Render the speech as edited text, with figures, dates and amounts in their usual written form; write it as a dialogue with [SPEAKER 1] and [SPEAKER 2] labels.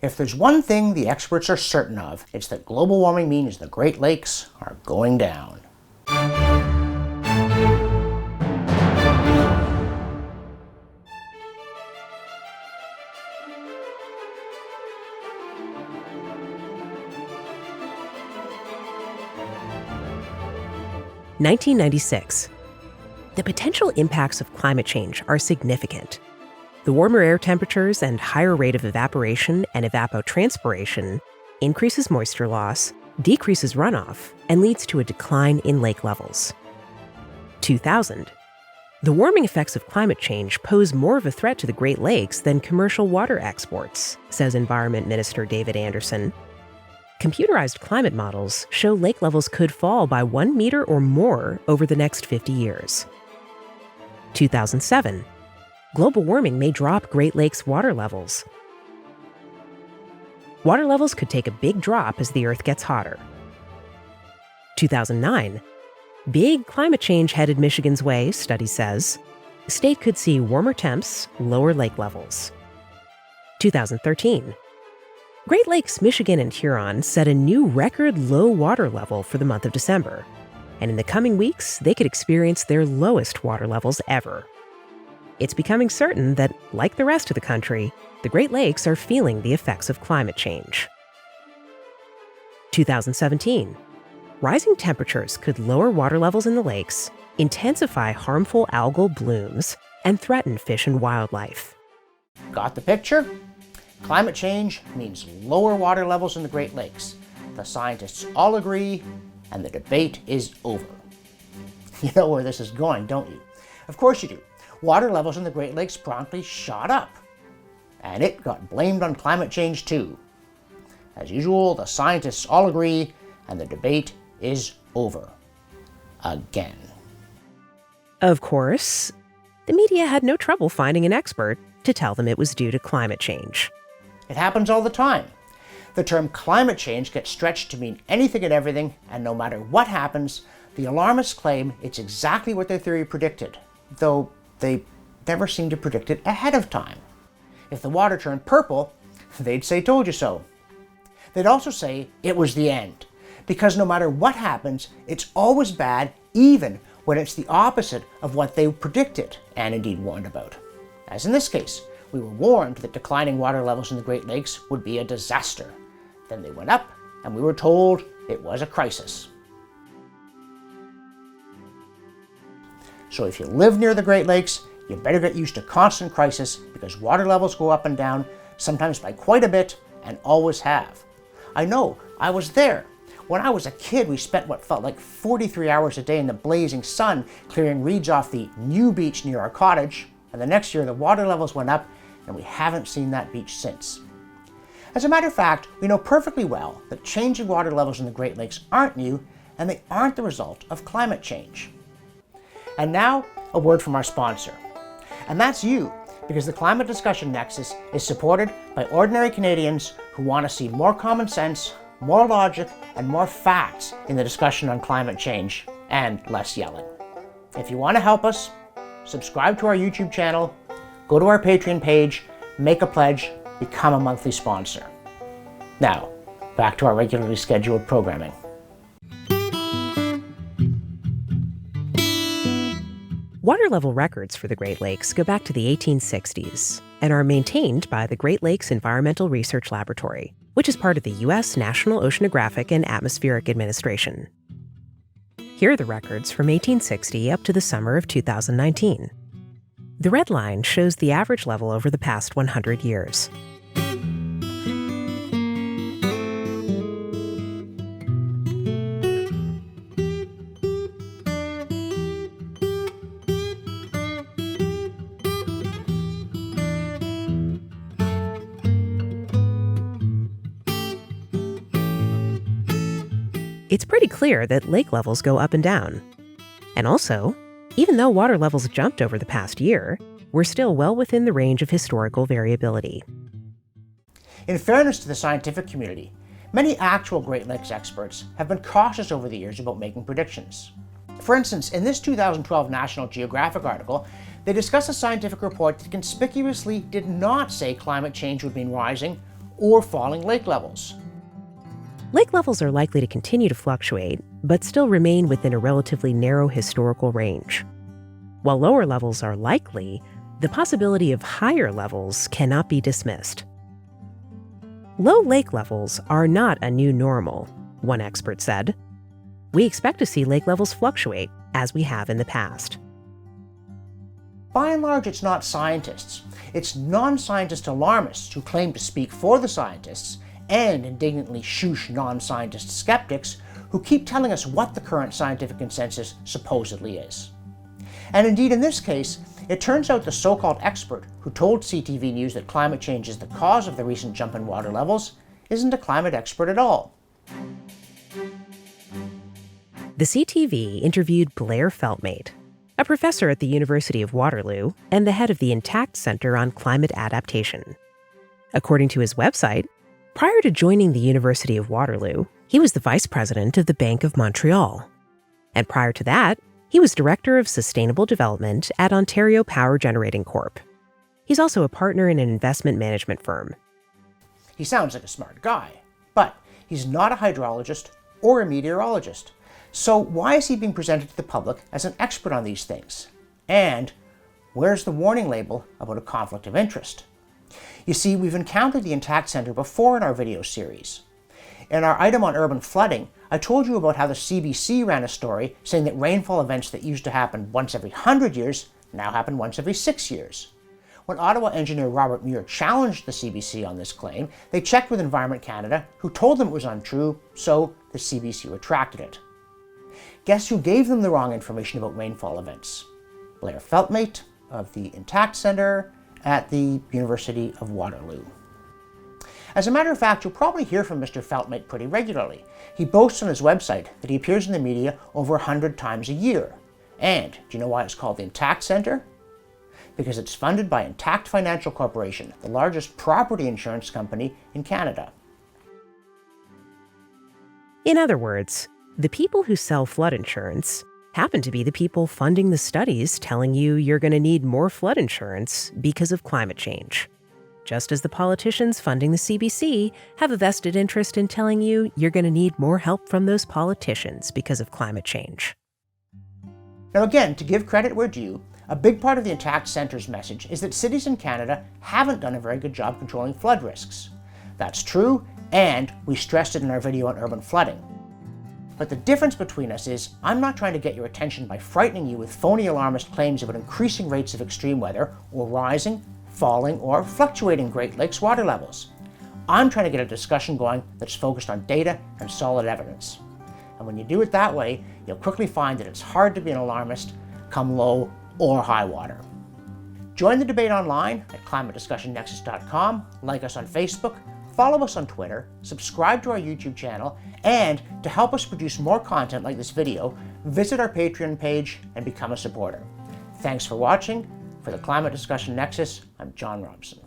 [SPEAKER 1] If there's one thing the experts are certain of, it's that global warming means the Great Lakes are going down.
[SPEAKER 2] (1996). The potential impacts of climate change are significant. The warmer air temperatures and higher rate of evaporation and evapotranspiration increases moisture loss, decreases runoff, and leads to a decline in lake levels. 2000. The warming effects of climate change pose more of a threat to the Great Lakes than commercial water exports, says Environment Minister David Anderson. Computerized climate models show lake levels could fall by 1 meter or more over the next 50 years. 2007. Global warming may drop Great Lakes water levels. Water levels could take a big drop as the Earth gets hotter. 2009. Big climate change headed Michigan's way, study says. The state could see warmer temps, lower lake levels. 2013. Great Lakes, Michigan, and Huron set a new record low water level for the month of December, and in the coming weeks, they could experience their lowest water levels ever. It's becoming certain that, like the rest of the country, the Great Lakes are feeling the effects of climate change. 2017. Rising temperatures could lower water levels in the lakes, intensify harmful algal blooms, and threaten fish and wildlife.
[SPEAKER 1] Got the picture? Climate change means lower water levels in the Great Lakes. The scientists all agree, and the debate is over. You know where this is going, don't you? Of course you do. Water levels in the Great Lakes promptly shot up, and it got blamed on climate change too. As usual, the scientists all agree, and the debate is over. Again.
[SPEAKER 2] Of course, the media had no trouble finding an expert to tell them it was due to climate change.
[SPEAKER 1] It happens all the time. The term climate change gets stretched to mean anything and everything, and no matter what happens, the alarmists claim it's exactly what their theory predicted, though they never seem to predict it ahead of time. If the water turned purple, they'd say told you so. They'd also say it was the end, because no matter what happens, it's always bad, even when it's the opposite of what they predicted and indeed warned about. As in this case, we were warned that declining water levels in the Great Lakes would be a disaster. Then they went up, and we were told it was a crisis. So if you live near the Great Lakes, you better get used to constant crisis, because water levels go up and down, sometimes by quite a bit, and always have. I know, I was there. When I was a kid, we spent what felt like 43 hours a day in the blazing sun clearing reeds off the new beach near our cottage, and the next year the water levels went up, and we haven't seen that beach since. As a matter of fact, we know perfectly well that changing water levels in the Great Lakes aren't new, and they aren't the result of climate change. And now, a word from our sponsor. And that's you, because the Climate Discussion Nexus is supported by ordinary Canadians who want to see more common sense, more logic, and more facts in the discussion on climate change, and less yelling. If you want to help us, subscribe to our YouTube channel, go to our Patreon page, make a pledge, become a monthly sponsor. Now, back to our regularly scheduled programming.
[SPEAKER 2] Water level records for the Great Lakes go back to the 1860s and are maintained by the Great Lakes Environmental Research Laboratory, which is part of the U.S. National Oceanographic and Atmospheric Administration. Here are the records from 1860 up to the summer of 2019. The red line shows the average level over the past 100 years. It's pretty clear that lake levels go up and down. And also, even though water levels jumped over the past year, we're still well within the range of historical variability.
[SPEAKER 1] In fairness to the scientific community, many actual Great Lakes experts have been cautious over the years about making predictions. For instance, in this 2012 National Geographic article, they discuss a scientific report that conspicuously did not say climate change would mean rising or falling lake levels.
[SPEAKER 2] Lake levels are likely to continue to fluctuate, but still remain within a relatively narrow historical range. While lower levels are likely, the possibility of higher levels cannot be dismissed. Low lake levels are not a new normal, one expert said. We expect to see lake levels fluctuate, as we have in the past.
[SPEAKER 1] By and large, it's not scientists. It's non-scientist alarmists who claim to speak for the scientists and indignantly shoosh non-scientist skeptics who keep telling us what the current scientific consensus supposedly is. And indeed, in this case, it turns out the so-called expert who told CTV News that climate change is the cause of the recent jump in water levels isn't a climate expert at all.
[SPEAKER 2] The CTV interviewed Blair Feltmate, a professor at the University of Waterloo and the head of the Intact Center on Climate Adaptation. According to his website, prior to joining the University of Waterloo, he was the vice president of the Bank of Montreal. And prior to that, he was director of sustainable development at Ontario Power Generating Corp. He's also a partner in an investment management firm.
[SPEAKER 1] He sounds like a smart guy, but he's not a hydrologist or a meteorologist. So why is he being presented to the public as an expert on these things? And where's the warning label about a conflict of interest? You see, we've encountered the Intact Center before in our video series. In our item on urban flooding, I told you about how the CBC ran a story saying that rainfall events that used to happen once every 100 years now happen once every 6 years. When Ottawa engineer Robert Muir challenged the CBC on this claim, they checked with Environment Canada, who told them it was untrue, so the CBC retracted it. Guess who gave them the wrong information about rainfall events? Blair Feltmate of the Intact Center at the University of Waterloo. As a matter of fact, you'll probably hear from Mr. Feltmate pretty regularly. He boasts on his website that he appears in the media over 100 times a year. And do you know why it's called the Intact Center? Because it's funded by Intact Financial Corporation, the largest property insurance company in Canada.
[SPEAKER 2] In other words, the people who sell flood insurance happen to be the people funding the studies telling you you're going to need more flood insurance because of climate change. Just as the politicians funding the CBC have a vested interest in telling you you're going to need more help from those politicians because of climate change.
[SPEAKER 1] Now again, to give credit where due, a big part of the Intact Center's message is that cities in Canada haven't done a very good job controlling flood risks. That's true, and we stressed it in our video on urban flooding. But the difference between us is I'm not trying to get your attention by frightening you with phony alarmist claims about increasing rates of extreme weather or rising, falling, or fluctuating Great Lakes water levels. I'm trying to get a discussion going that's focused on data and solid evidence. And when you do it that way, you'll quickly find that it's hard to be an alarmist come low or high water. Join the debate online at climatediscussionnexus.com, like us on Facebook, follow us on Twitter, subscribe to our YouTube channel, and to help us produce more content like this video, visit our Patreon page and become a supporter. Thanks for watching. For the Climate Discussion Nexus, I'm John Robson.